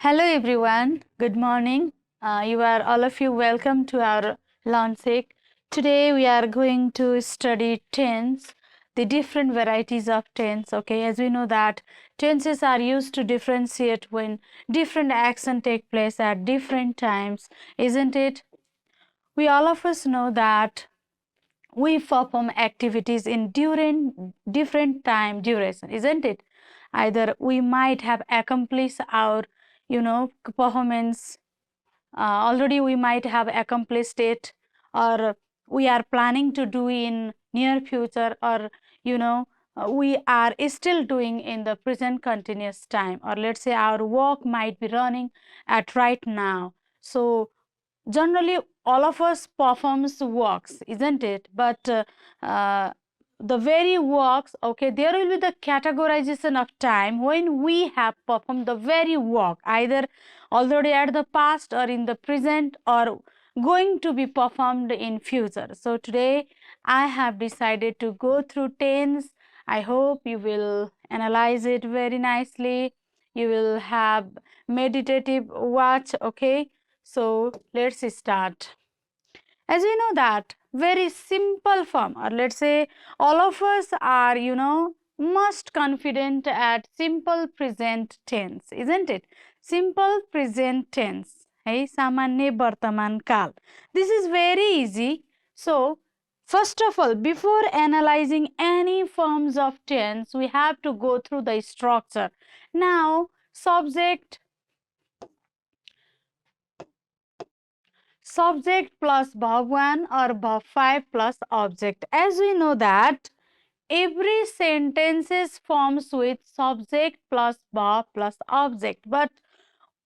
Hello everyone, good morning. You are all of you welcome to our Learnsic. Today we are going to study tense, the different varieties of tense. Okay, as we know that tenses are used to differentiate when different action take place at different times, isn't it? We all of us know that we perform activities in during different time duration, isn't it? Either we might have accomplished our performance already, we might have accomplished it, or we are planning to do in near future, or we are still doing in the present continuous time, or let's say our work might be running at right now. So generally all of us performs works, isn't it? But the very works, okay, there will be the categorization of time when we have performed the very work, either already at the past or in the present or going to be performed in future. So today I have decided to go through tense. I hope you will analyze it very nicely. You will have meditative watch, okay? So let's start. As we know that very simple form, or let's say all of us are most confident at simple present tense, isn't it? Simple present tense, hey, सामान्य वर्तमान काल. This is very easy. So first of all, before analyzing any forms of tense, we have to go through the structure. Now subject plus verb1 or verb5 plus object. As we know that every sentence forms with subject plus verb plus object. But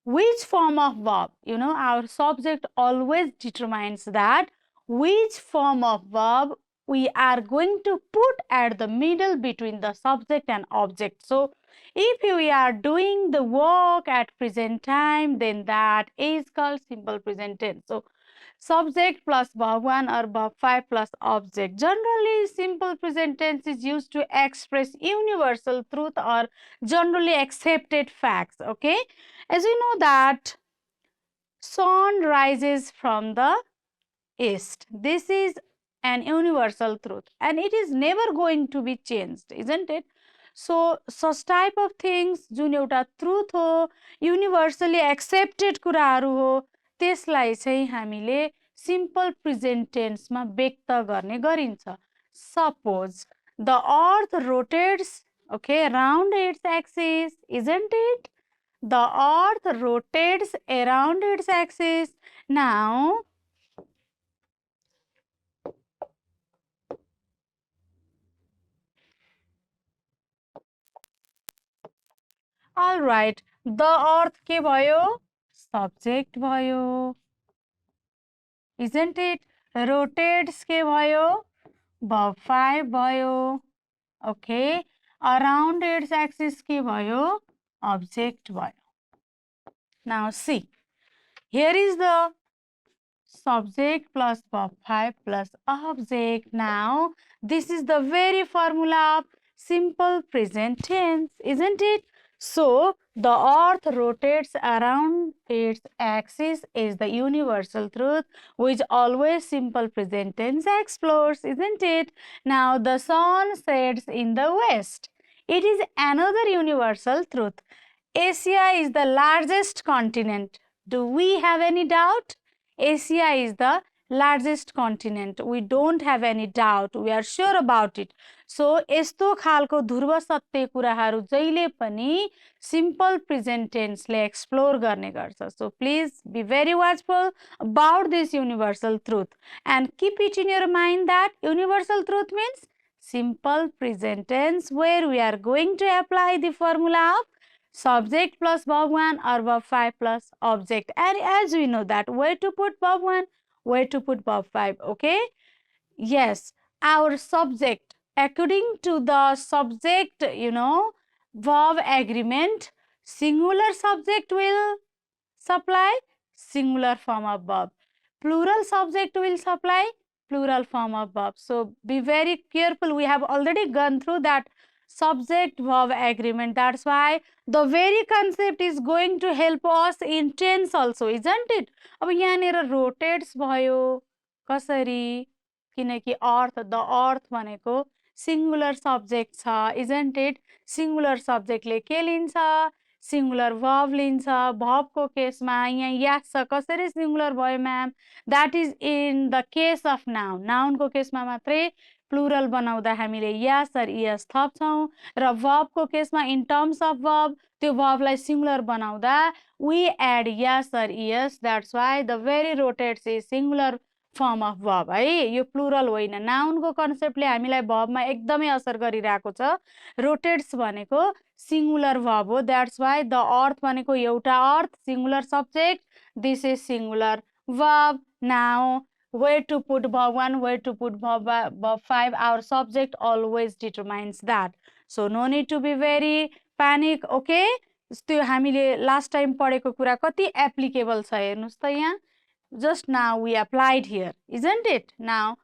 which form of verb? Our subject always determines that which form of verb we are going to put at the middle between the subject and object. So if we are doing the work at present time, then that is called simple present tense. So subject plus verb1 or verb5 plus object. Generally, simple present tense is used to express universal truth or generally accepted facts. Okay, as we know that sun rises from the east. This is an universal truth and it is never going to be changed, isn't it? So such type of things जुन एउटा truth हो, universally accepted कुराहरू हो, त्यसलाई चाहिँ हामीले simple present tense मा व्यक्त गर्ने गरिन्छ. Suppose the earth rotates, okay, around its axis, isn't it? The earth rotates around its axis. Now all right, the earth के भयो? Subject भयो, isn't it? Rotates के भयो? Verb 5 भयो, okay. Around its axis के भयो? Object भयो. Now see, here is the subject plus verb 5 plus object. Now this is the very formula of simple present tense, isn't it? So the earth rotates around its axis is the universal truth which always simple present tense explores, isn't it? Now the sun sets in the west. It is another universal truth. Asia is the largest continent. Do we have any doubt? Asia is the largest continent. We don't have any doubt. We are sure about it. So, यस्तो खालको ध्रुव सत्य कुराहरू जहिले पनि simple present tense ले explore गर्ने गर्छ. So, please be very watchful about this universal truth and keep it in your mind that universal truth means simple present tense where we are going to apply the formula of subject plus verb1 or verb5 plus object. And as we know that where to put verb1, where to put verb5, okay? Yes, our subject, according to the subject, verb agreement, singular subject will supply singular form of verb. Plural subject will supply plural form of verb. So be very careful. We have already gone through that subject verb agreement. That's why the very concept is going to help us in tense also, isn't it? अब यहाँनिर rotates भयो कसरी, किनकि earth the अर्थ भनेको singular subject छ, isn't it? Singular सब्जेक्टले के लिन्छ, सिंगुलर वर्ब लिन्छ. भर्बको केसमा यहाँ यास छ, कसरी सिंगुलर भयो ma'am? That is in the case of noun. नाउनको केसमा मात्रै प्लुरल बनाउँदा हामीले यास अर इयस थप्छौँ र वर्बको केसमा इन टर्म्स अफ वर्ब त्यो वर्बलाई सिंगुलर बनाउँदा वी एड यास अर इयस. That's why the very rotates is singular form of verb है, यो प्लुरल होइन. नाउनको कन्सेप्टले हामीलाई वर्बमा एकदमै असर गरिरहेको छ. रोटेट्स भनेको सिंगुलर वर्ब हो. द्याट्स वाइ द अर्थ भनेको एउटा अर्थ, singular subject, this is singular verb. Now where to put verb 1, where to put verb 5, our subject always determines that. So no need to be very panic. Okay, त्यो हामीले last time पढेको कुरा कति applicable छ हेर्नुस् त यहाँ. Just now we applied here, isn't it? Now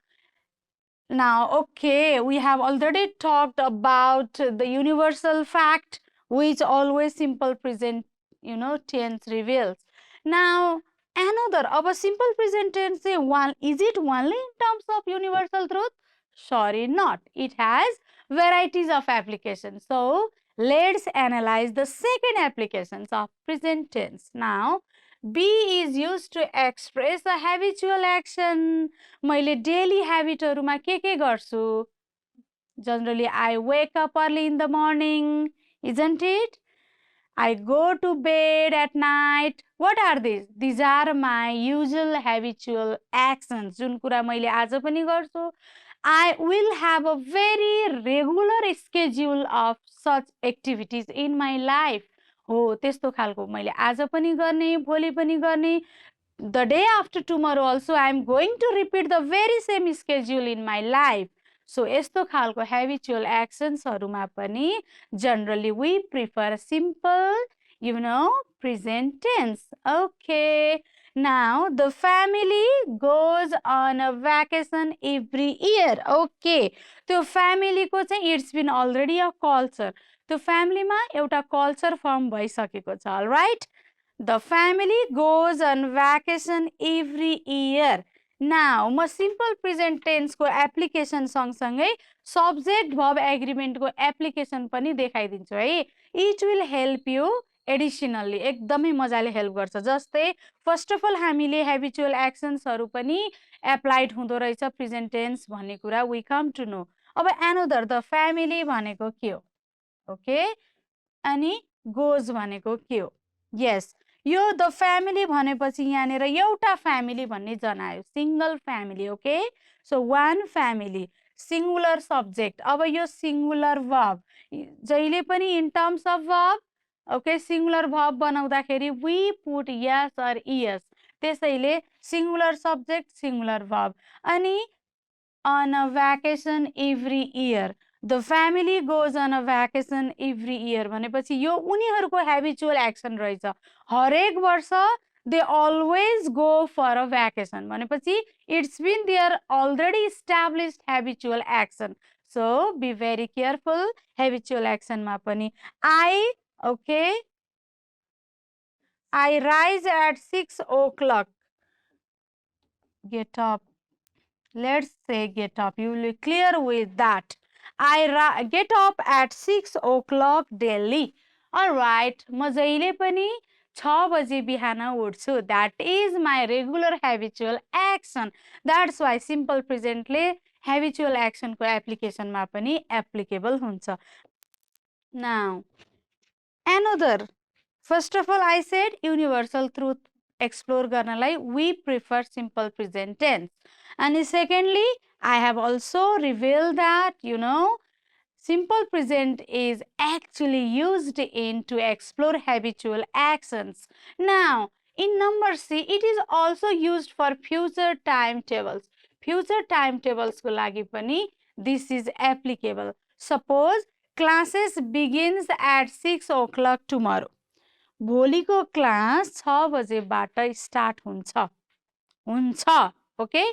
okay, we have already talked about the universal fact which always simple present tense reveals. Now another, अब simple present tense say one, is it only in terms of universal truth? Sorry, not. It has varieties of applications. So let's analyze the second applications of present tense. Now be is used to express a habitual action. मैले daily habitहरुमा के गर्छु? Generally I wake up early in the morning, isn't it? I go to bed at night. What are these? These are my usual habitual actions. जुन कुरा मैले आज पनि गर्छु. I will have a very regular schedule of such activities in my life. हो त्यस्तो खालको मैले आज पनि गर्ने, भोलि पनि गर्ने. The day after tomorrow also I am going to repeat the very same schedule in my life. So यस्तो खालको habitual actions हरुमा पनि generally we prefer simple present tense. Okay, now the family goes on a vacation every year. Okay, त्यो family को चाहिँ it's been already a culture. त्यो family मा एउटा culture form भइसकेको छ. All right, the family goes on vacation every year. Now म simple present tense को application सँगसँगै subject verb agreement को application पनि देखाइदिन्छु है. It will help you additionally. एकदमै मजाले हेल्प गर्छ. जस्तै फर्स्ट अफ अल हामीले habitual actions हरु पनि applied हुँदो रहेछ present tense भन्ने कुरा we come to know. अब another, the family भनेको के हो? Okay, अनि goes भनेको के हो? Yes, यो the family भनेपछि यहाँनिर एउटा family भन्ने जनायो, single family. Okay, so one family, singular subject. अब यो singular verb जहिले पनि in terms of verb. Okay, singular verb बनाउँदाखेरि we put yes or es. त्यसैले singular subject, singular verb. अनि on a vacation every year. The family goes on a vacation every year भनेपछि यो उनीहरुको habitual action रहेछ. हरेक वर्ष they always go for a vacation भनेपछि it's been their already established habitual action. So be very careful habitual action मा पनि. Okay, I rise at 6 o'clock. Get up. Let's say get up. You will be clear with that. I get up at 6 o'clock daily. Alright, म जहिले पनि 6 बजे बिहान उठ्छु. That is my regular habitual action. That's why simple present ले habitual action को application मा पनि applicable हुन्छ. Now, another. First of all, I said universal truth explore गर्नलाई we prefer simple present tense. And secondly, I have also revealed that simple present is actually used in to explore habitual actions. Now, in number C, it is also used for future timetables. Future timetables को लागि पनि this is applicable. Suppose classes begins at 6 o'clock tomorrow. भोलिको class 6 बजेबाट start हुन्छ. Okay,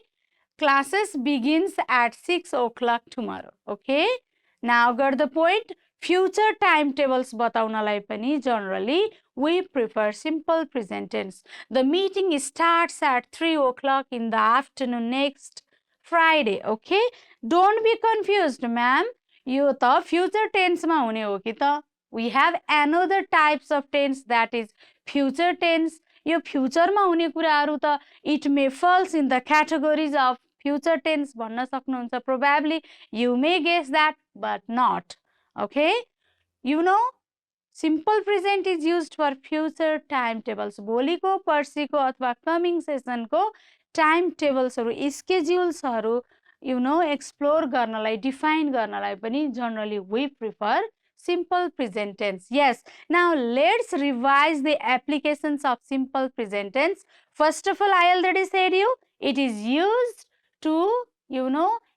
classes begins at 6 o'clock tomorrow. Okay, now got the point. Future time tables बताउनलाई पनि generally we prefer simple present tense. The meeting starts at 3 o'clock in the afternoon next Friday. Okay? Don't be confused, ma'am. यो त future tense मा हुने हो कि त? We have another types of tense that is future tense. Yo future मा हुने कुराहरू त it may falls in the categories of future tense भन्न सक्नुहुन्छ. Probably you may guess that but not. Okay? You know, simple present is used for future timetables. भोलिको पर्सिको अथवा coming सेसनको टाइम टेबल्सहरू स्केड्युल्सहरू एक्सप्लोर गर्नलाई डिफाइन गर्नलाई पनि generally we prefer simple present tense. Yes, now let's revise the applications of simple present tense. First of all, I already said you it is used to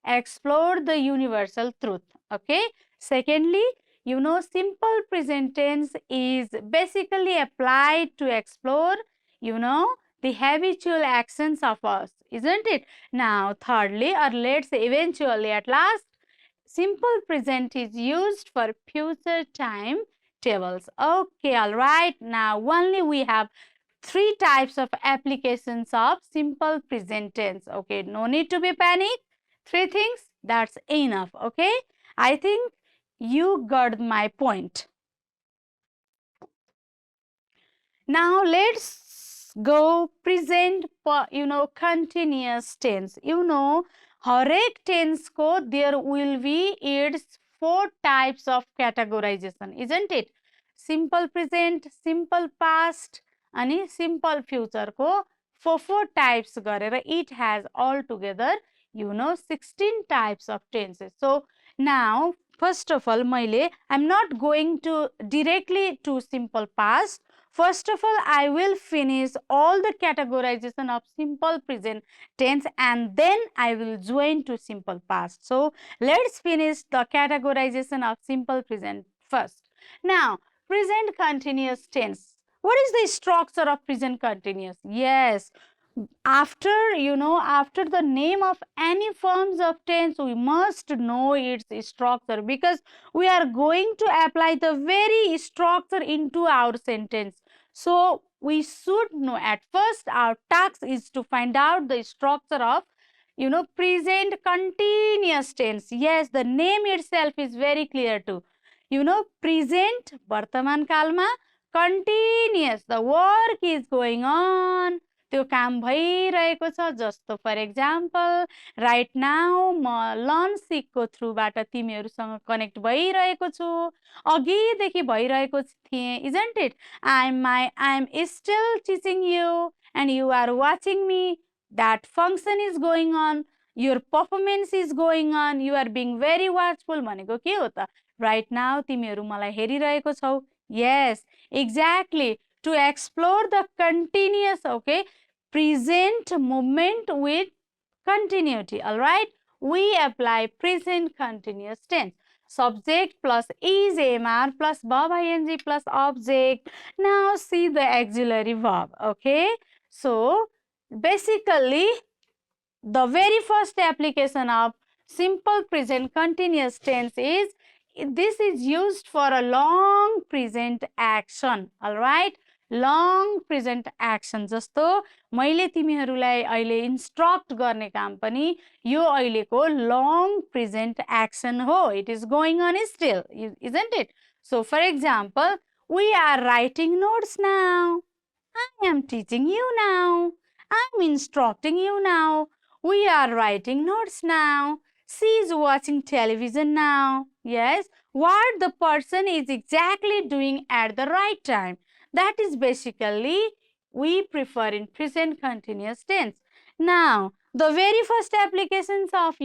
explore the universal truth. Okay. Secondly, simple present tense is basically applied to explore, the habitual actions of us, isn't it? Now, thirdly, or let's say eventually at last, simple present is used for future time tables. Okay, all right. Now, only we have 3 types of applications of simple present tense. Okay, no need to be panic. 3 things, that's enough. Okay, I think you got my point. Now let's go present, continuous tense. हरेक tense को there will be its 4 types of categorization, isn't it? Simple present, simple past, अनि simple future को 4 types गरेर it has altogether 16 types of tenses. So now first of all I'm not going to directly to simple past. First of all, I will finish all the categorization of simple present tense and then I will join to simple past. So let's finish the categorization of simple present first. Now, present continuous tense. What is the structure of present continuous? Yes, after after the name of any forms of tense we must know its structure, because we are going to apply the very structure into our sentence. So we should know. At first our task is to find out the structure of present continuous tense. Yes, the name itself is very clear too. Present वर्तमान कालमा, continuous, the work is going on, त्यो काम भइरहेको छ. जस्तो for example right now म लर्नसिकको थ्रुबाट तिमीहरूसँग connect भइरहेको छु, अघिदेखि भइरहेको थिएँ, isn't it? I am still teaching you and you are watching me. That function is going on, your performance is going on, you are being very watchful भनेको के हो त? राइट नाउ तिमीहरू मलाई हेरिरहेको छौ. Yes, exactly. To explore the continuous, okay, present moment with continuity. All right, we apply present continuous tense. Subject plus is, MR plus verb ing plus object. Now see the auxiliary verb. Okay, so basically the very first application of simple present continuous tense is this is used for a long present action. All right, long present action. जस्तो मैले तिमीहरूलाई अहिले instruct गर्ने काम पनि यो अहिलेको long present action हो. It is going on still, isn't it? So for example, we are writing notes now. I am teaching you now. I am instructing you now. We are writing notes now. She is watching television now. Yes, what the person is exactly doing at the right time. That is basically we prefer in present continuous tense. Now, the very first applications of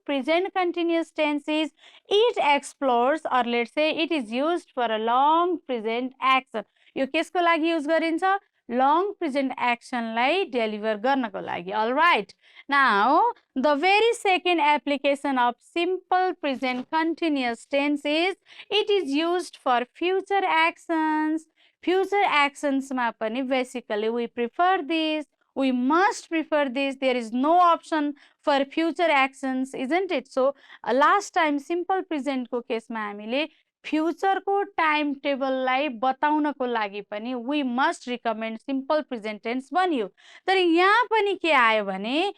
present continuous tense is it explores, or let's say it is used for a long present action. यो केसको लागि use गरिन्छ? long present action लाई deliver गर्नको लागि. All right. Now, the very second application of simple present continuous tense is it is used for future actions. Future actions मा पनि basically we prefer this. We must prefer this. There is no option for future actions, isn't it? So, last time simple present को केसमा हामीले फ्युचरको time टेबललाई बताउनको लागि पनि we must recommend simple present tense भनियो। तर यहाँ पनि के आयो भने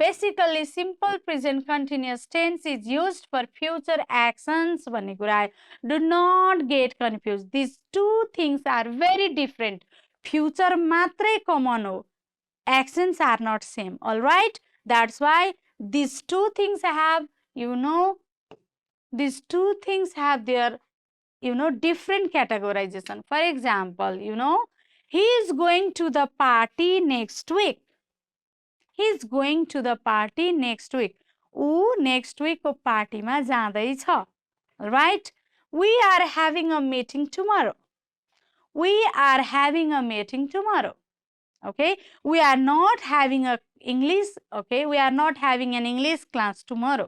basically simple present continuous tense is used for future actions भन्ने कुरा आयो। Do not get confuse, this two things are very different. Future मात्रै कमन हो, actions are not same. All right, that's why these two things have, these two things have their different categorization. For example, he is going to the party next week. He is going to the party next week. ऊ next week को party मा जाँदैछ. All right, we are having a meeting tomorrow. We are having a meeting tomorrow. Okay, we are not having a English, okay, we are not having an English class tomorrow.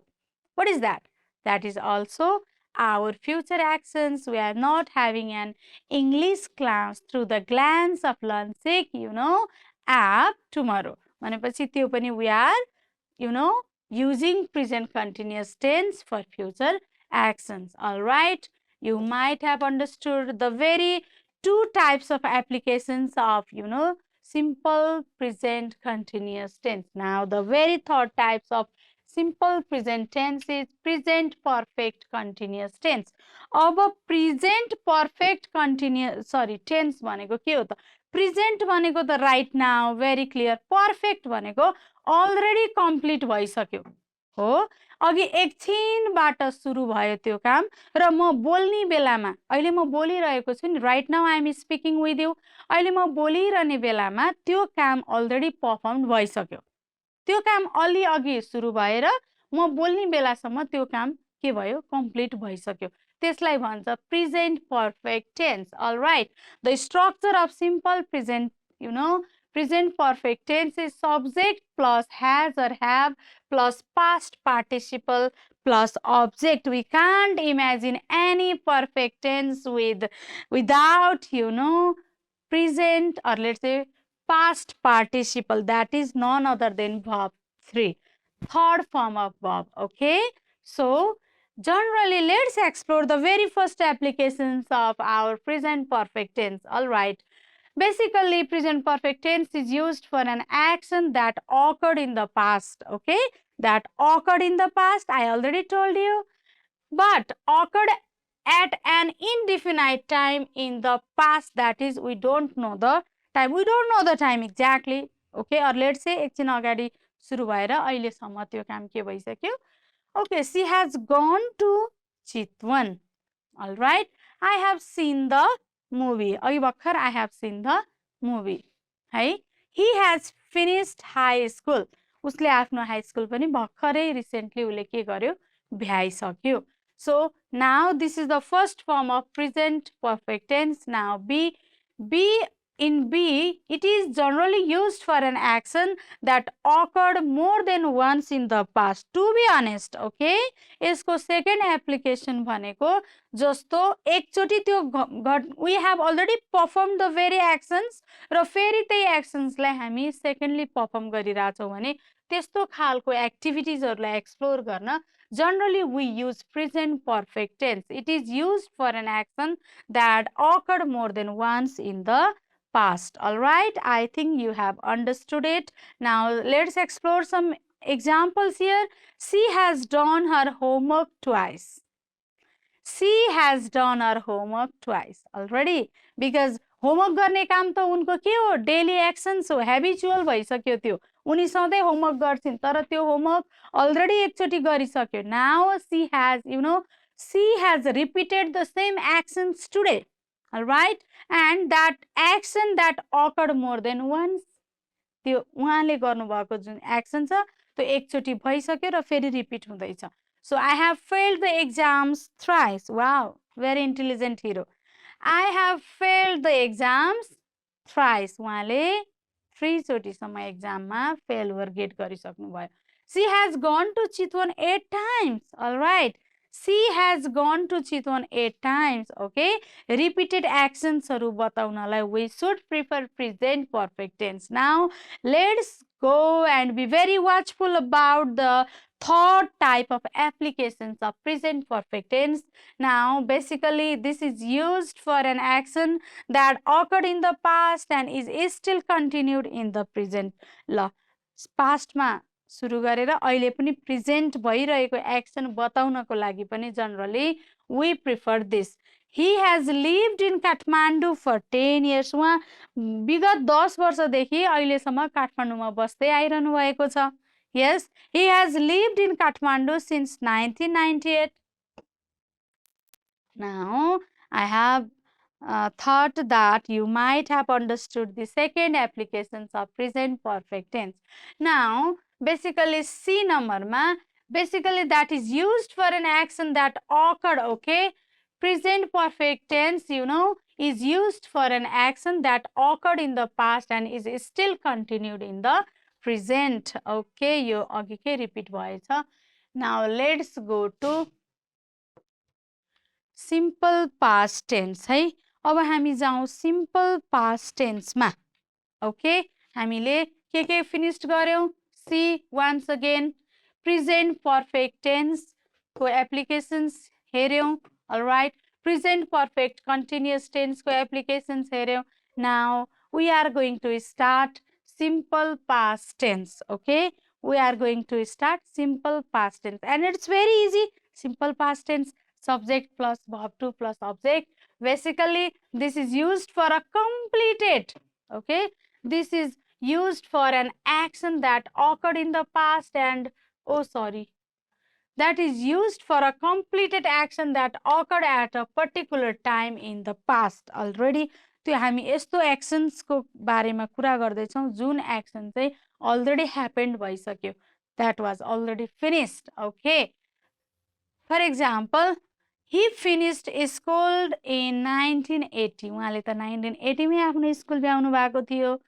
What is that? That is also our future actions. We are not having an English class through the glance of Learnsic, app tomorrow. भनेपछि त्यो पनि we are, using present continuous tense for future actions. All right, you might have understood the very two types of applications of, simple present continuous tense. Now, the very third types of simple present tense is present perfect continuous tense. अब present perfect continuous tense भनेको के हो त? Present भनेको त right now, very clear. Perfect भनेको already complete भइसक्यो हो, अघि एकछिनबाट सुरु भयो त्यो काम र म बोल्ने बेलामा, अहिले म बोलिरहेको छु नि, right now I am speaking with you, अहिले म बोलिरहने बेलामा त्यो काम अलरेडी पर्फर्म भइसक्यो। त्यो काम अलि अघि सुरु भएर म बोल्ने बेलासम्म त्यो काम के भयो, कम्प्लिट भइसक्यो। त्यसलाई भन्छ present perfect tense. All right, the structure of simple present present perfect tense is subject plus has or have plus past participle plus object. We can't imagine any perfect tense without present or let's say past participle, that is none other than verb 3, third form of verb. Okay, so generally let's explore the very first applications of our present perfect tense. All right, basically present perfect tense is used for an action that occurred in the past. Okay, that occurred in the past, I already told you, but occurred at an indefinite time in the past, that is we don't know the time, we don't know the time exactly. Okay, or let's say एकछिन अगाडि सुरु भएर अहिलेसम्म त्यो काम के भइसक्यो। Okay, she has gone to Chitwan. All right, I have seen the movie. अघि भर्खर I have seen the movie. है, he has finished high school. उसले आफ्नो हाई स्कुल पनि भर्खरै रिसेन्टली उसले के गर्यो, भ्याइसक्यो। So now this is the first form of present perfect tense. Now in B, it is generally used for an action that occurred more than once in the past. To be honest, okay, यसको second application भनेको जस्तो एकचोटि त्यो we have already performed the very actions र फेरि त्यही actionsलाई हामी secondly perform गरिरहेछौँ भने त्यस्तो खालको एक्टिभिटिजहरूलाई एक्सप्लोर गर्न generally we use present perfect tense. It is used for an action that occurred more than once in the past. All right, I think you have understood it. Now let's explore some examples here. She has done her homework twice. She has done her homework twice already, because homework गर्ने काम त उनको के हो, daily actions हो, habitual भइसक्यो त्यो, उनी सधैँ होमवर्क गर्छिन् तर त्यो होमवर्क अलरेडी एकचोटि गरिसक्यो। Now she has repeated the same actions today. All right, and that action that occurred more than once, त्यो उहाँले गर्नुभएको जुन एक्सन छ त्यो एकचोटि भइसक्यो र फेरि रिपिट हुँदैछ। So I have failed the exams thrice. Wow, very intelligent hero. I have failed the exams thrice. उहाँले 3 चोटिसम्म एक्जाममा फेलुअर गेट गरिसक्नु भयो। She has gone to Chitwan 8 times. All right, she has gone to Chitwan 8 times. Okay, repeated actions haru bataunalai we should prefer present perfect tense. Now let's go and be very watchful about the third type of applications of present perfect tense. Now, basically, this is used for an action that occurred in the past and is still continued in the present. ल पास्टमा सुरु गरेर अहिले पनि present भइरहेको action बताउनको लागि पनि generally we prefer this. He has lived in Kathmandu for 10 years. उहाँ विगत 10 वर्षदेखि अहिलेसम्म काठमाडौँमा बस्दै आइरहनु भएको छ. Yes, he has lived in Kathmandu since 1998. Now, I have thought that you might have understood the second applications of present perfect tense. Now, basically C number ma, basically that is used for an action that occurred, okay? Present perfect tense, you know, is used for an action that occurred in the past and is still continued in the present. Okay, you okay, repeat voice. Now, let's go to simple past tense है. अब हामी जाउँ simple past tense मा. Okay, हामीले के finished गर्यौं. See once again present perfect tense को applications हेर्यौं. All right, present perfect continuous tense को applications हेर्यौं. Now we are going to start simple past tense. Okay, we are going to start simple past tense and it's very easy. Simple past tense, subject plus verb to plus object. Basically, this is used for a completed, okay? This is used for an action that occurred in the past and, oh sorry, that is used for a completed action that occurred at a particular time in the past already. त्यो हामी यस्तो actions को बारेमा कुरा गर्दैछौं जुन action चाहिँ already happened भइसक्यो. That was already finished, okay? For example, he finished school in 1980. उहाँले त 1980 मै आफ्नो स्कुल भ्याउनु भएको थियो.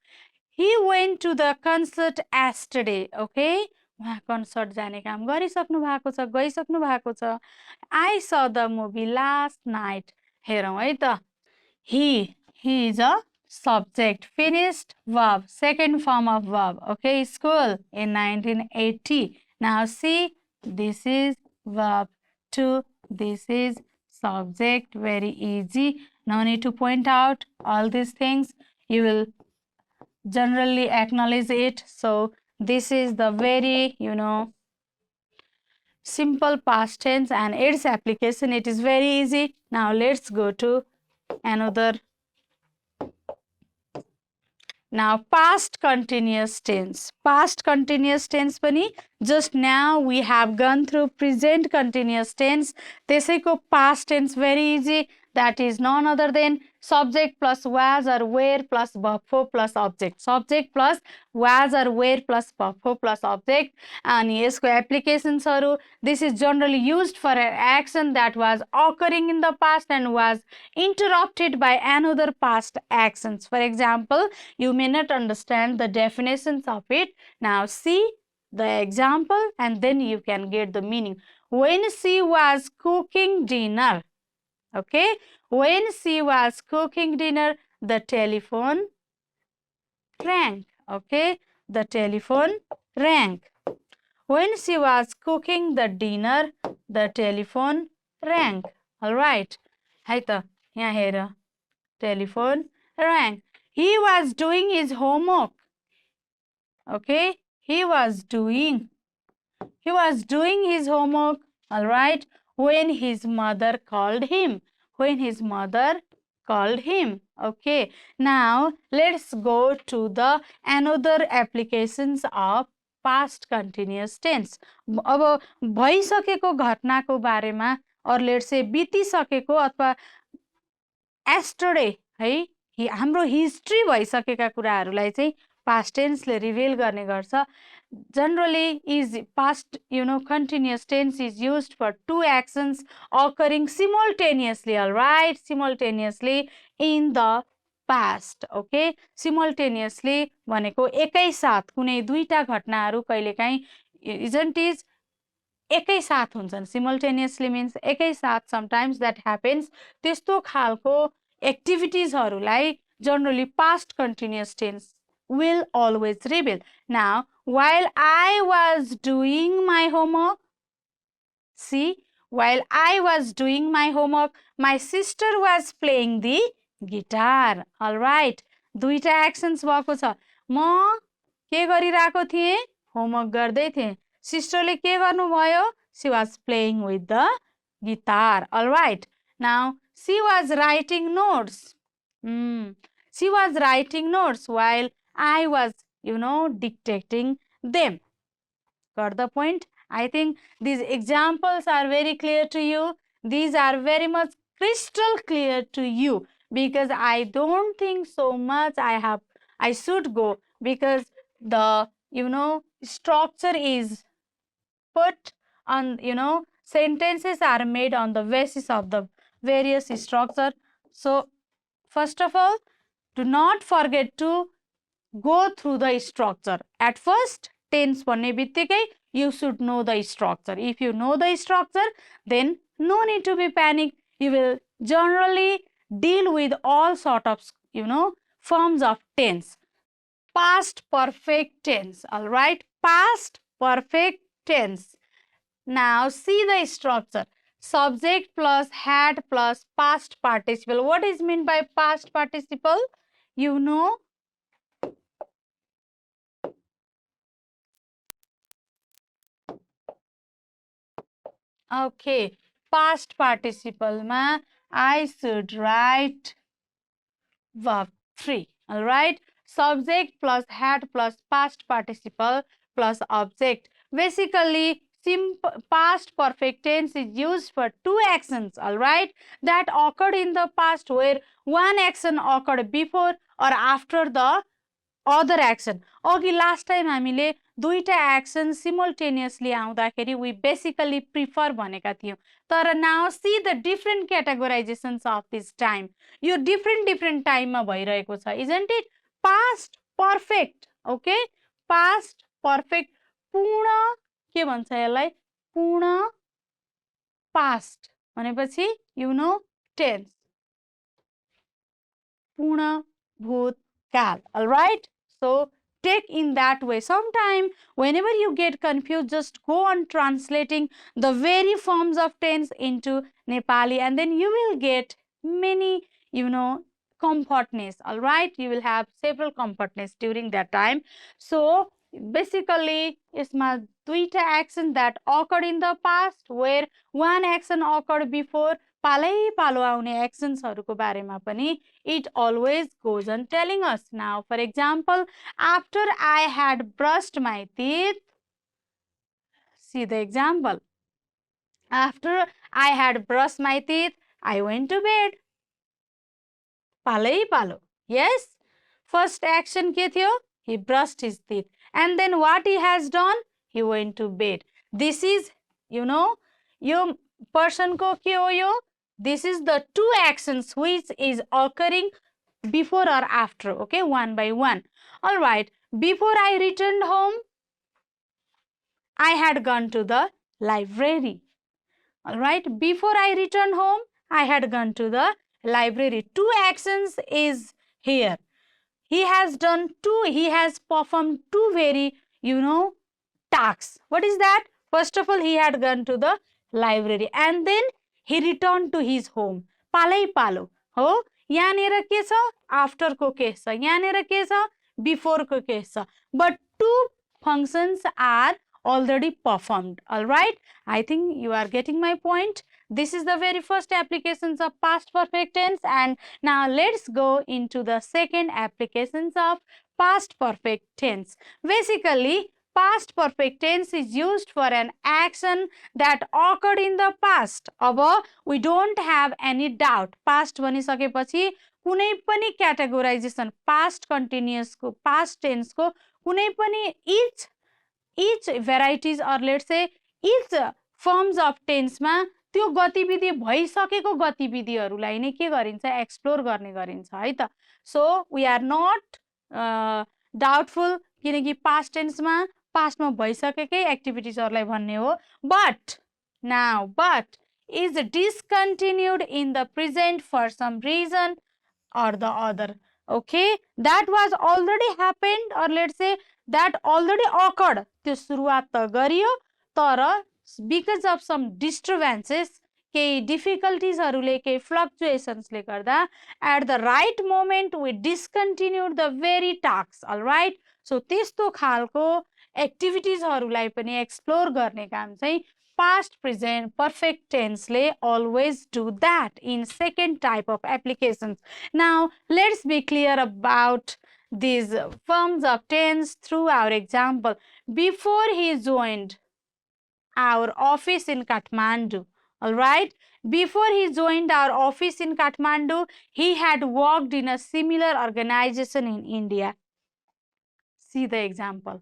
He went to the concert yesterday. Okay, उहाँ कन्सर्ट जाने काम गरिसक्नु भएको छ, गइसक्नु भएको छ. I saw the movie last night. हेरौं है त. He is a subject. Finished verb, second form of verb. Okay, school in 1980. Now see, this is verb 2. This is subject. Very easy. No need to point out all these things. You will generally acknowledge it. So this is the very, you know, simple past tense and its application. It is very easy. Now let's go to another. Now past continuous tense. Past continuous tense पनि just now we have gone through present continuous tense. त्यसैको past tense very easy. That is none other than subject plus was or were plus verb plus object. Subject plus was or were plus verb plus object. अनि यसको applications हरु, this is generally used for an action that was occurring in the past and was interrupted by another past actions. For example, you may not understand the definitions of it. Now see the example and then you can get the meaning. When she was cooking dinner, okay, when she was cooking dinner, the telephone rang. Okay, the telephone rang. When she was cooking the dinner, the telephone rang. All right. है त यहाँ हेर, telephone rang. He was doing his homework. Okay, he was doing his homework. All right, when his mother called him. When his mother called him. Okay, now let's go to the another applications of past continuous tense. अब भइसकेको घटनाको बारेमा or let's say बितिसकेको अथवा yesterday है हाम्रो history भइसकेका कुराहरूलाई चाहिँ past tense ले रिभिल गर्ने गर्छ. Generally is past, you know, continuous tense is used for two actions occurring simultaneously. All right, simultaneously in the past. Okay, simultaneously भनेको एकैसाथ कुनै दुईटा घटनाहरू कहिलेकाहीँ isn't it एकैसाथ हुन्छन्. Simultaneously means एकैसाथ. Sometimes that happens. त्यस्तो खालको एक्टिभिटिजहरूलाई generally past continuous tense will always rebel. Now, while I was doing my homework, see, while I was doing my homework, my sister was playing the guitar. All right. दुईटा actions भएको छ. म के गरिरहेको थिएँ? Homework गर्दै थिएँ. सिस्टरले के गर्नुभयो? She was playing with the guitar. All right. Now, she was writing notes. She was writing notes while I was, dictating them. Got the point? I think these examples are very clear to you. These are very much crystal clear to you, because I don't think so much I should go, because the, structure is put on, sentences are made on the basis of the various structure. So first of all, do not forget to go through the structure. At first, tense भन्ने बित्तिकै you should know the structure. If you know the structure, then no need to be panic. You will generally deal with all sort of, forms of tense. Past perfect tense, all right? Past perfect tense. Now, see the structure. Subject plus had plus past participle. What is meant by past participle? You know, okay, past participle ma I should write verb 3. All right, subject plus had plus past participle plus object. Basically, past perfect tense is used for two actions, all right, that occurred in the past, where one action occurred before or after the other action. अघि last time हामीले दुईटा action simultaneously आउँदाखेरि we basically prefer भनेका थियौँ. तर now see the different categorisations of this time. यो different टाइममा भइरहेको छ, isn't it? Past perfect, okay, past perfect पूर्ण, के भन्छ यसलाई? पूर्ण पास्ट भनेपछि टेन्स, पूर्ण भूतकाल. All right, so take in that way. Sometime whenever you get confused, just go on translating the very forms of tense into Nepali, and then you will get many, comfortness. All right, you will have several comfortness during that time. So basically, यसमा दुईटा action that occurred in the past, where one action occurred before. पालै पालो आउने एक्सन्सहरूको बारेमा पनि it always goes on telling us. Now, for example, after I had brushed my teeth, see the example. After I had brushed my teeth, I went to bed. पालै पालो. Yes, first action के थियो? He brushed his teeth. And then what he has done? He went to bed. This is, yo person को के हो यो? This is the two actions which is occurring before or after, okay, one by one. All right, before I returned home, I had gone to the library. All right, before I returned home, I had gone to the library. Two actions is here. He has done two, he has performed two very, tasks. What is that? First of all, he had gone to the library, and then he returned to his home. पालै पालो हो. यहाँनिर के छ? After को case छ. यहाँनिर के छ? बिफोर को केस छ. But two functions are already performed. All right, I think you are getting my point. This is the very first applications of past perfect tense, and now let's go into the second applications of past perfect tense. Basically, past perfect tense is used for an action that occurred in the past. अब we don't have any doubt. Past भनिसकेपछि कुनै पनि categorization past continuous को past tense को कुनै पनि each varieties or let's say each forms of tense मा त्यो गतिविधि भइसकेको गतिविधिहरूलाई नै के गरिन्छ? एक्सप्लोर गर्ने गरिन्छ है त. So we are not doubtful, किनकि past tense मा पास्टमा भइसकेकै एक्टिभिटिजहरूलाई भन्ने हो. But is discontinued in the present for some reason or the other. Okay, that was already happened, or let's say that already occurred. त्यो सुरुवात त गरियो तर because of some disturbances, केही डिफिकल्टिजहरूले, केही फ्लक्चुएसन्सले गर्दा at the right moment we discontinued the very tasks. All right, so त्यस्तो खालको एक्टिभिटिजहरूलाई पनि एक्सप्लोर गर्ने काम चाहिँ past present perfect tense ले always do that in second type of applications. Now let's be clear about these forms of tense through our example. Before he joined our office in Kathmandu, all right, before he joined our office in Kathmandu, he had worked in a similar organization in India. See the example.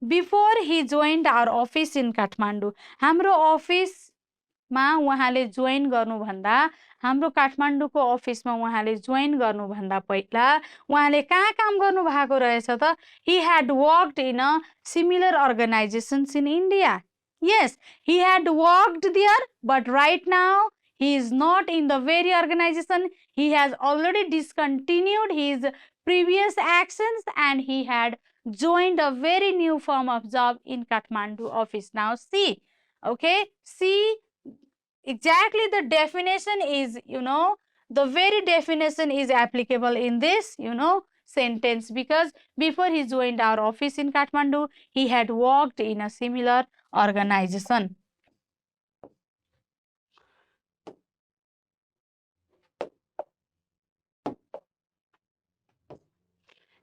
Before he joined our office in Kathmandu, हाम्रो अफिसमा उहाँले join गर्नुभन्दा, हाम्रो काठमाडौँको अफिसमा उहाँले join गर्नुभन्दा पहिला उहाँले कहाँ काम गर्नु भएको रहेछ त? He had worked in a similar organizations in India. Yes, he had worked there, but right now he is not in the very organization. He has already discontinued his previous actions and he had joined a very new form of job in Kathmandu office. Now see, okay, see exactly the definition is, the very definition is applicable in this, sentence, because before he joined our office in Kathmandu, he had worked in a similar organization.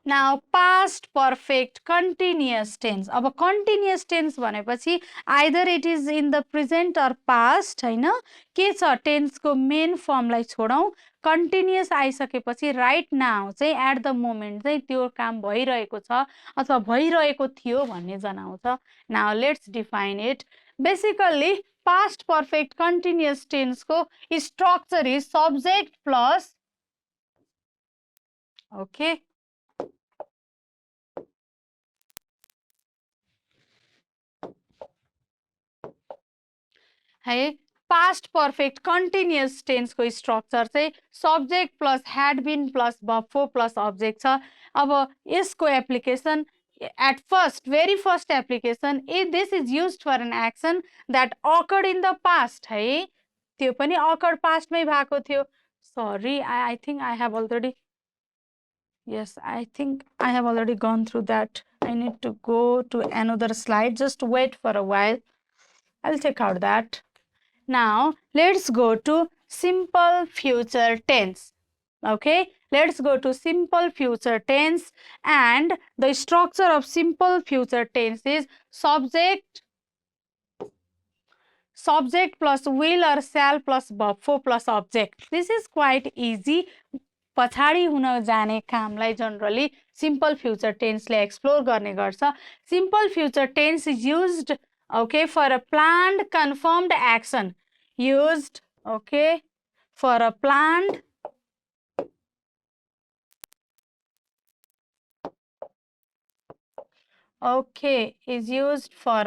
Now past perfect continuous tense. अब continuous tense भनेपछि either it is in the present or past, हैन? के छ tense को main form लाई छोडौं, continuous आइसकेपछि right now चाहिँ at the moment चाहिँ त्यो काम भइरहेको छ अथवा भइरहेको थियो भन्ने जनाउँछ. Now let's define it. Basically past perfect continuous tense को structure is subject plus, okay, है past perfect continuous tense को स्ट्रक्चर चाहिँ subject plus had been plus verb plus object छ. अब यसको application at first, very first application, if this is used for an action that occurred in the past, है त्यो पनि occurred past मै भएको थियो. Sorry, I think I have already, yes, I think I have already gone through that. I need to go to another slide. Just wait for a while. I'll take out that. Now let's go to simple future tense. Okay, let's go to simple future tense, and the structure of simple future tense is subject plus will or shall plus verb plus object. This is quite easy. पछाडी हुन जाने कामलाई generally simple future tense ले explore गर्ने गर्छ. Simple future tense is used, okay, for a planned confirmed action. Used, okay, for a planned is used for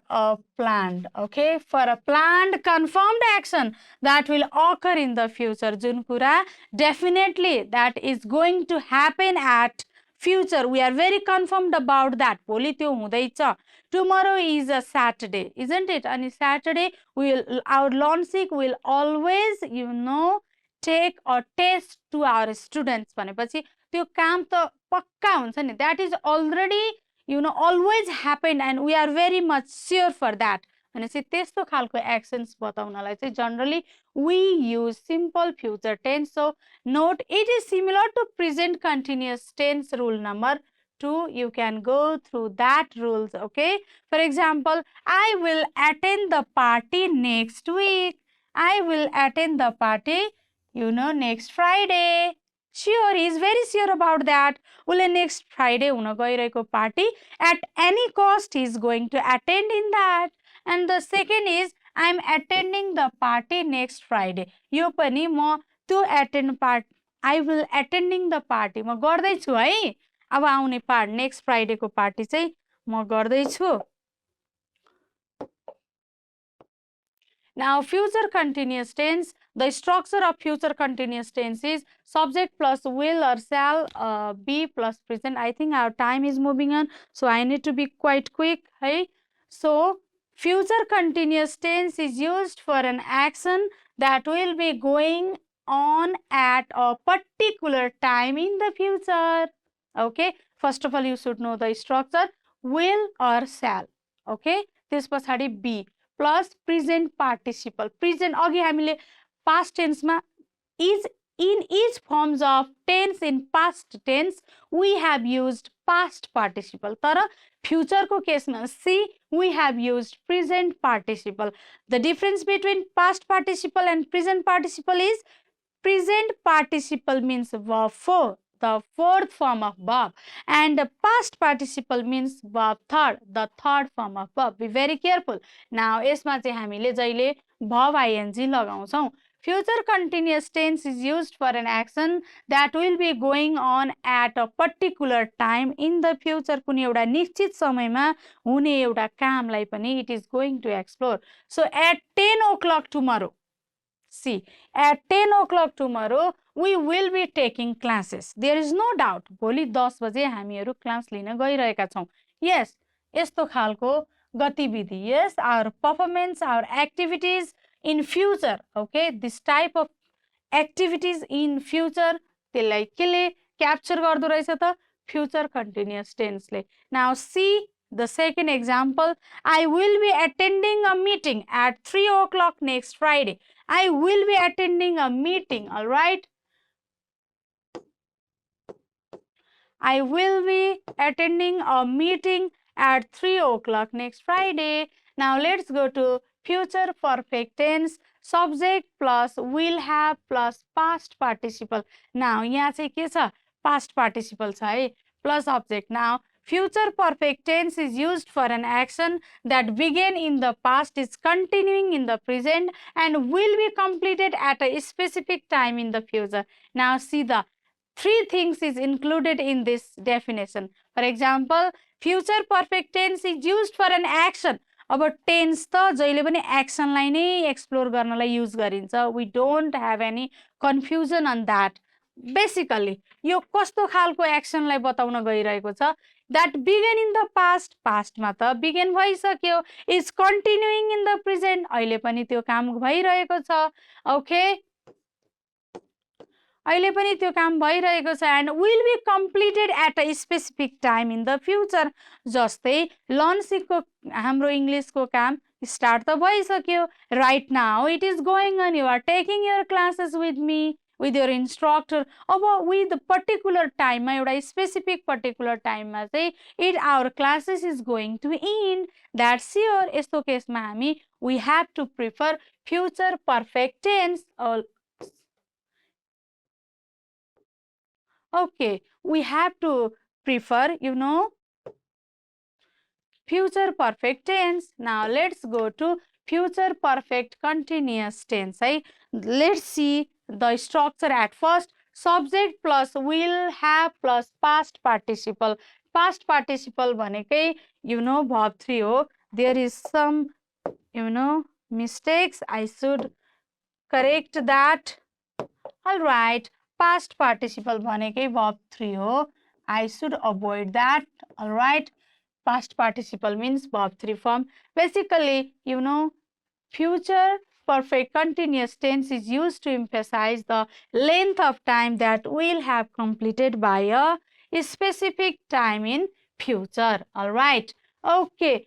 a planned, okay, for a planned confirmed action that will occur in the future. जुन कुरा definitely that is going to happen at future, we are very confirmed about that. भोलि त्यो हुँदैछ. Tomorrow is a Saturday, isn't it? And Saturday our Learnsic will always, take a test to our students. भनेपछि त्यो काम त पक्का हुन्छ नि. That is already, always happened and we are very much sure for that. भनेपछि त्यस्तो खालको एक्सन्स बताउनलाई चाहिँ generally we use simple future tense. So note, it is similar to present continuous tense rule number 2. You can go through that rules, okay? For example, I will attend the party next week. I will attend the party, next Friday. Sure, he is very sure about that. Ule next Friday हुन गइरहेको party, at any cost he is going to attend in that. And the second is, I am attending the party next Friday. यो पनि म त्यो attend part, I will attending the party म गर्दै छु है. अब आउने part next Friday को party चाहिँ म गर्दै छु. Now future continuous tense, The structure of future continuous tense is subject plus will or shall be plus present. I think our time is moving on, so I need to be quite quick. Hey, so future continuous tense is used for an action that will be going on at a particular time in the future. Okay, first of all you should know the structure will or shall. Okay, this पछाडि be plus present participle. Present अघि हामीले past tense मा is in each forms of tense in past tense we have used past participle. तर future को केसमा see we have used present participle. The difference between past participle and present participle is present participle means verb 4, the fourth form of verb, and the past participle means verb third, the third form of verb. Be very careful. Now यसमा चाहिँ हामीले जहिले verb ing लगाउँछौं. Future continuous tense is used for an action that will be going on at a particular time in the future. कुनै एउटा निश्चित समयमा हुने एउटा कामलाई पनि it is going to explore. So at 10 o'clock tomorrow, see, at 10 o'clock tomorrow, we will be taking classes. There is no doubt. भोलि 10 बजे हामीहरू क्लास लिन गइरहेका छौं. Yes, यस्तो खालको गतिविधि. Yes, our performance, our activities in future. Okay, this type of activities in future, त्यसलाई केले क्याप्चर गर्दो रहेछ त future continuous tense ले. Now see the second example. I will be attending a meeting at 3 o'clock next Friday. I will be attending a meeting, all right? I will be attending a meeting at 3 o'clock next Friday. Now let's go to future perfect tense. Subject plus will have plus past participle. Now यहाँ चाहिँ के छ? Past participle छ है, plus object. Now future perfect tense is used for an action that began in the past, is continuing in the present, and will be completed at a specific time in the future. Now see, the three things is included in this definition. For example, future perfect tense is used for an action. अब tense त जहिले पनि action लाई नै explore गर्नलाई use गरिन्छ. We don't have any confusion on that. Basically, यो कस्तो खालको action लाई बताउन गइरहेको छ? That began in the past, past मा त begin भइसक्यो, is continuing in the present, अहिले पनि त्यो काम भइरहेको छ. Okay, अहिले पनि त्यो काम भइरहेको छ, and will be completed at a specific time in the future. जस्तै Learnsic को हाम्रो English को काम start त भइसक्यो. Right now it is going on. You are taking your classes with me, with your instructor. अब with the particular time मा एउटा specific particular time मा चाहिँ it our classes is going to end. That's your यस्तो केसमा हामी we have to prefer future perfect tense. Okay, we have to prefer, you know, future perfect tense. Now let's go to future perfect continuous tense. Let's see the structure at first. Subject plus will have plus past participle. Past participle भनेकै, you know, verb 3 हो. There is some, you know, mistakes. I should correct that. All right. Past participle भनेकै verb 3 हो. I should avoid that. All right. Past participle means verb 3 form. Basically, you know, future perfect continuous tense is used to emphasize the length of time that we'll have completed by a specific time in future. All right. Okay.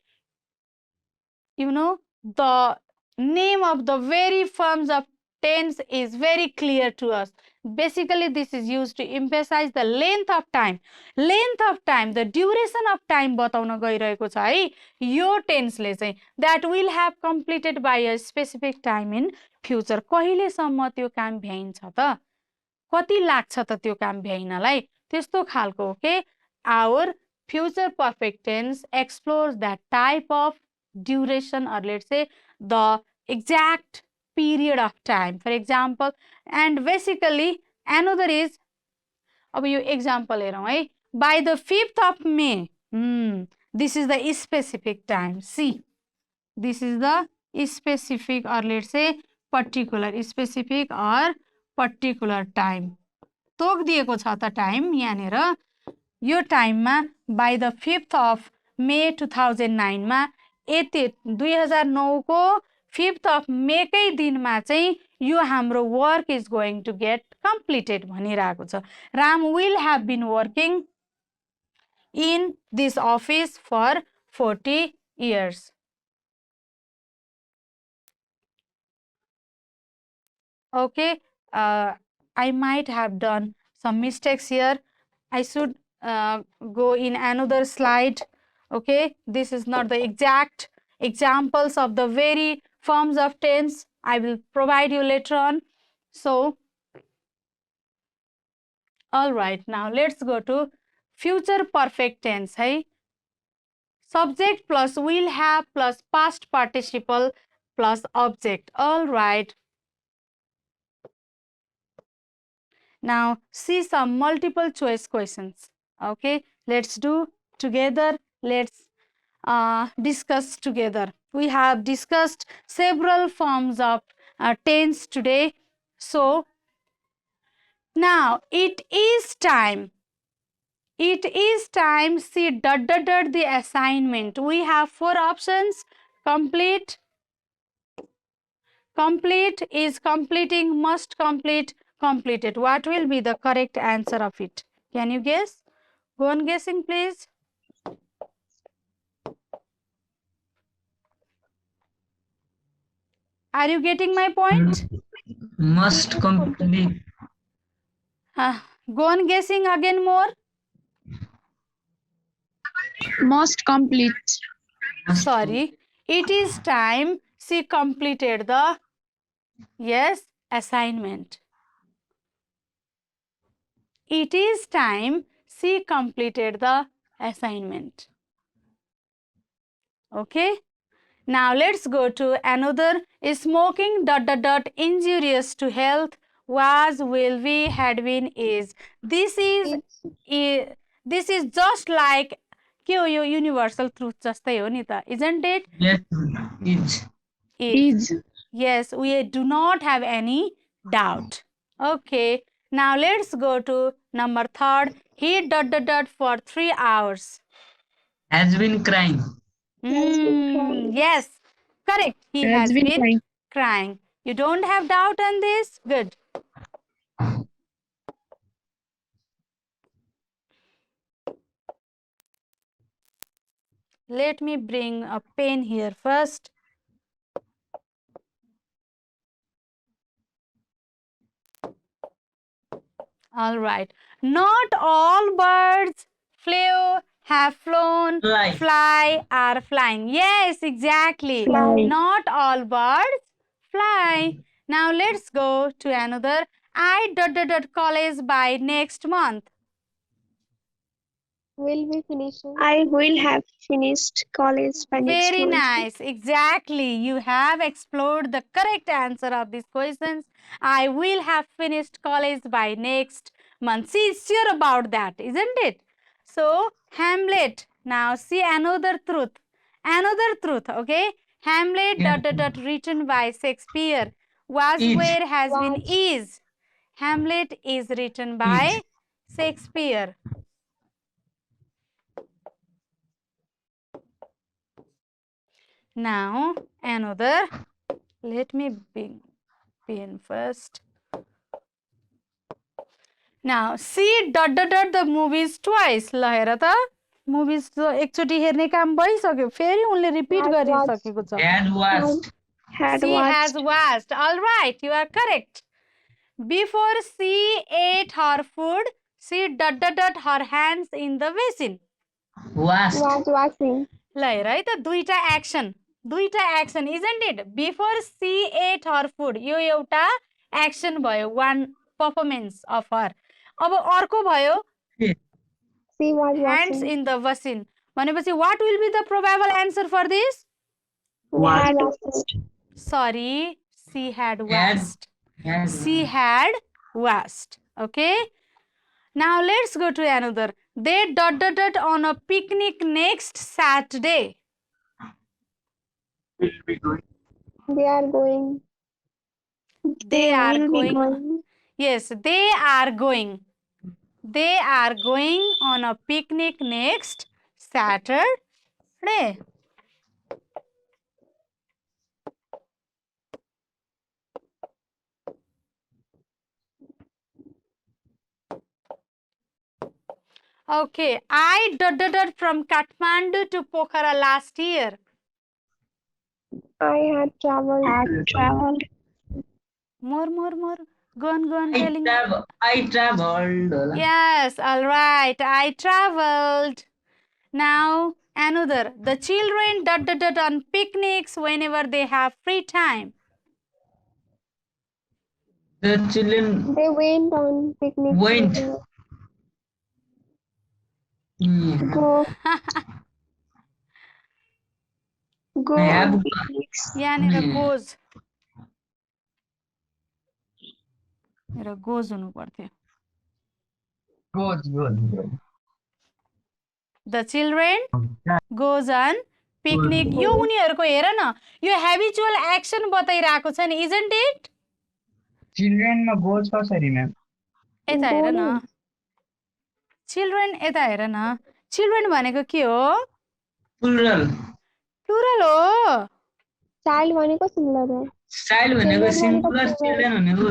You know, the name of the very forms of tense is very clear to us. Basically, this is used to emphasize the length of time. Length of time, the duration of time बताउन गइरहेको छ है यो tense ले चाहिँ, that will have completed by a specific time in future. कहिलेसम्म त्यो काम भ्याइन्छ त? कति लाग्छ त त्यो काम भ्याइनलाई? त्यस्तो खालको. Okay, our future perfect tense explores that type of duration, or let's say the exact period of time. For example, and basically another is, अब यो example हेरौँ है. By the 5th of May, this is the specific time. See, this is the specific, or let's say particular, specific or particular time. तोकिदिएको छ त time यहाँनिर यो टाइममा by the 5th of May 2009 मा यति 2009 को 5th of May कै दिनमा चाहिँ यो हाम्रो work is going to get completed भनिरहेको छ. Ram will have been working in this office for 40 years. Okay, I might have done some mistakes here. I should go in another slide. Okay, this is not the exact examples of the very forms of tense. I will provide you later on. So, all right, now let's go to future perfect tense. Hey, subject plus will have plus past participle plus object. All right. Now see some multiple choice questions. Okay, let's do together. Let's discuss together. We have discussed several forms of tense today. So now it is time. It is time. See the assignment. We have 4 options. Complete, complete is completing, must complete, completed. What will be the correct answer of it? Can you guess? Go on guessing, please. Are you getting my point? Must complete. Go on guessing again more. Must complete. Sorry. It is time she completed the, yes, assignment. It is time she completed the assignment. Okay. Now let's go to another. Is smoking ... injurious to health? Was, will be, had been, is. This is just like के हो यो universal truth जस्तै हो नि त, isn't it? Yes, is. Is. Yes, we do not have any doubt. Okay. Now let's go to number 3rd. He ... for 3 hours. Has been crying. Yes, correct. He has been crying. You don't have doubt on this? Good. Let me bring a pen here first. All right. Not all birds flew, have flown, fly, are flying. Yes, exactly. Fly. Not all birds fly. Now let's go to another. I ... college by next month. Will be finishing. I will have finished college by next Very month. nice. Exactly. You have explored the correct answer of these questions. I will have finished college by next month. She is sure about that, isn't it? So, Hamlet. Now, see another truth. Another truth, okay? Hamlet ... written by Shakespeare. Was, Is. where, has been, Was. is. Hamlet is written by Shakespeare. Now, another. Let me begin first. Now, see ... the movies twice. ल हेर त movies त एकचोटि हेर्ने काम भइसक्यो, फेरि उनले repeat गरिसकेको छ. Had watched. Had She has watched. watched. All right, you are correct. Before she ate her food, she ... her hands in the basin. Washed. Was washing. ल हेर है त दुईटा action isn't it? Before she ate her food, यो एउटा action भयो, one performance of her. अब अर्को भयो She was hands washing. in the basin. भनेपछि what will be the probable answer for this? Had washed. Sorry, she had Had. washed. Had. She had washed. Okay. Now let's go to another. They ... on a picnic next Saturday. They are going. They are will be going. going. Yes, they are going. They are going on a picnic next Saturday. Okay, I from Kathmandu to Pokhara last year. I had traveled. More. Go on, telling. I traveled. Yes, all right. I traveled. Now, another. The children on picnics whenever they have free time. The children They went on picnics. went. together. Yeah. Go I have on picnics. यहाँनिर goes. मेरो goes हुनु पर्थ्यो. goes. The children goes on picnic. यो उनीहरुको हेर न, यो habitual action बताइरहेको छ नि, isn't it? Children मा goes कसरी म्याम? यता हेर न. Children यता हेर न. Children भनेको के हो? Plural. Plural हो. Child भनेको singular हो. Child भनेको singular, children भनेको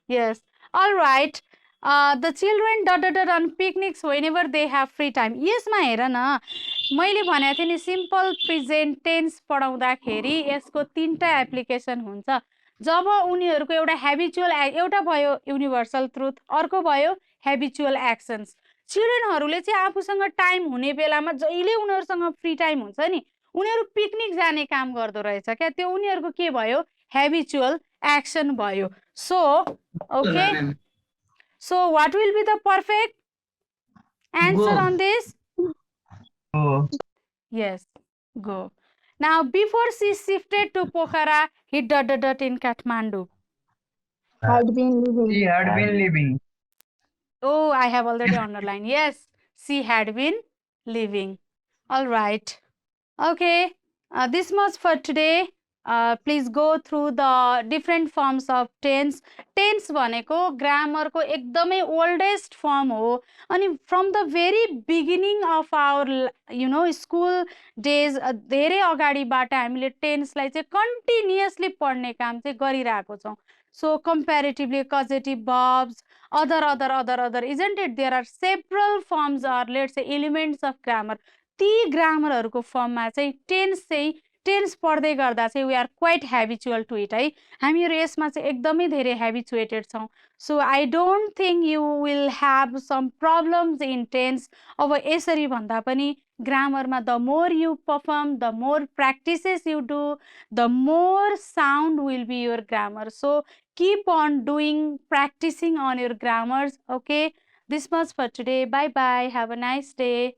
Yes. All right. The children on picnics whenever they have free time. यसमा हेर न, मैले भनेको थिएँ नि simple present tense पढाउँदाखेरि यसको तीनटा एप्लिकेसन हुन्छ. जब उनीहरुको एउटा habitual एउटा भयो universal truth, अर्को भयो habitual actions. चिल्ड्रेनहरुले चाहिँ आफूसँग टाइम हुने बेलामा जहिले उनीहरुसँग फ्री टाइम हुन्छ नि, उनीहरु पिकनिक जाने काम गर्दो रहेछ क्या. त्यो उनीहरुको के भयो? habitual action भयो. So, okay. So, what will be the perfect answer on this? Go. Yes, go. Now, before she shifted to Pokhara, he in Kathmandu. Had been living. She had been living. Oh, I have already underlined. Yes, she had been living. All right. Okay, this much for today. Please go through the different forms of tense. Tense भनेको grammar को एकदमै oldest form हो. अनि from the very beginning of our school days धेरै अगाडिबाट हामीले tense लाई चाहिँ continuously पढ्ने काम चाहिँ गरिरहेको छौं. So comparatively causative verbs, other, isn't it? There are several forms or let's say elements of grammar. ती ग्रामरहरुको फर्ममा चाहिँ टेन्स पढ्दै गर्दा चाहिँ we are quite habitual to it है. हामीहरु यसमा चाहिँ एकदमै धेरै habituated छौं. So I don't think you will have some problems in tense. अब यसरी भन्दा पनि ग्रामरमा the more you perform, the more practices you do, the more sound will be your grammar. So keep on practicing on your grammars. Okay, this much for today. Bye bye. Have a nice day.